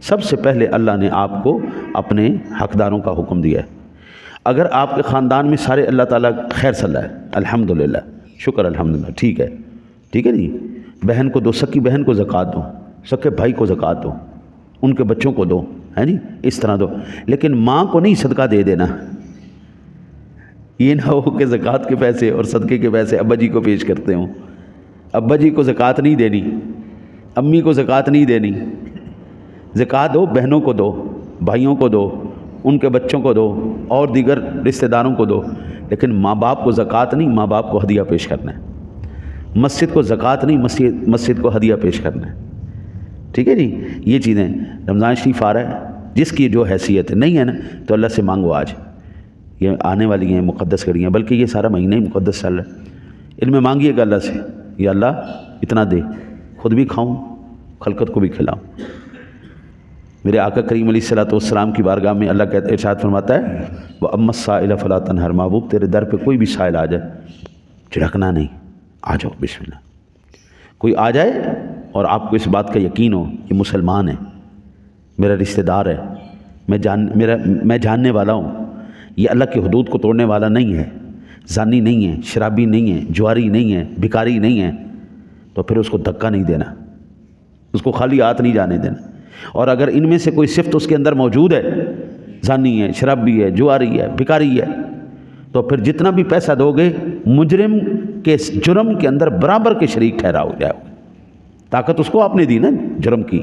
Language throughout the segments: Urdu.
سب سے پہلے اللہ نے آپ کو اپنے حقداروں کا حکم دیا ہے۔ اگر آپ کے خاندان میں سارے اللہ تعالیٰ خیر صلی اللہ ہے، الحمدللہ، شکر الحمدللہ، ٹھیک ہے جی، بہن کو دو، سکی بہن کو زکوٰۃ دو، سکے بھائی کو زکوٰۃ دو، ان کے بچوں کو دو، ہے جی، اس طرح دو، لیکن ماں کو نہیں صدقہ دے دینا۔ یہ نہ ہو کہ زکوٰۃ کے پیسے اور صدقے کے پیسے ابا جی کو پیش کرتے ہوں، ابا جی کو زکوٰۃ نہیں دینی، امی کو زکوٰۃ نہیں دینی۔ زکوٰۃ دو، بہنوں کو دو، بھائیوں کو دو، ان کے بچوں کو دو، اور دیگر رشتہ داروں کو دو، لیکن ماں باپ کو زکوٰۃ نہیں، ماں باپ کو ہدیہ پیش کرنا ہے۔ مسجد کو زکوٰۃ نہیں، مسجد کو ہدیہ پیش کرنا ہے، ٹھیک ہے جی۔ یہ چیزیں رمضان شریف آ رہا ہے، جس کی جو حیثیت نہیں ہے نا، تو اللہ سے مانگو آج، یہ آنے والی ہیں مقدس گھڑیاں، بلکہ یہ سارا مہینہ ہی مقدس چل رہا ہے، ان میں مانگیے گا اللہ سے، یا اللہ اتنا دے، خود بھی کھاؤں، خلقت کو بھی کھلاؤں۔ میرے آقا کریم علیہ الصلوۃ والسلام کی بارگاہ میں اللہ کا ارشاد فرماتا ہے، وَأَمَّا السَّائِلَ فَلَا تَنْهَرْ، محبوب تیرے در پہ کوئی بھی سائل آ جائے جھڑکنا نہیں، آ جاؤ بسم اللہ۔ کوئی آ جائے اور آپ کو اس بات کا یقین ہو کہ مسلمان ہے، میرا رشتہ دار ہے، میں جاننے والا ہوں، یہ اللہ کی حدود کو توڑنے والا نہیں ہے، زانی نہیں ہے، شرابی نہیں ہے، جواری نہیں ہے، بھکاری نہیں ہے، تو پھر اس کو دھکا نہیں دینا، اس کو خالی ہاتھ نہیں جانے دینا۔ اور اگر ان میں سے کوئی صفت اس کے اندر موجود ہے، زانی ہے، شرابی ہے، جواری ہے، بھکاری ہے، تو پھر جتنا بھی پیسہ دو گے مجرم کے جرم کے اندر برابر کے شریک ٹھہرا ہو جائے، طاقت اس کو آپ نے دی نا جرم کی،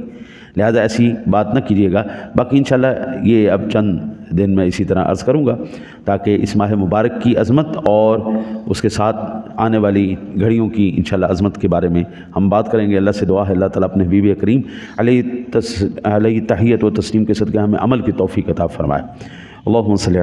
لہذا ایسی بات نہ کیجیے گا۔ باقی انشاءاللہ یہ اب چند دن میں اسی طرح عرض کروں گا، تاکہ اس ماہ مبارک کی عظمت اور اس کے ساتھ آنے والی گھڑیوں کی انشاءاللہ عظمت کے بارے میں ہم بات کریں گے۔ اللہ سے دعا ہے اللہ تعالیٰ اپنے حبیب کریم علیہ تحیت و تسلیم کے صدقے ہمیں عمل کی توفیق عطا فرمائے۔ اللہم صلی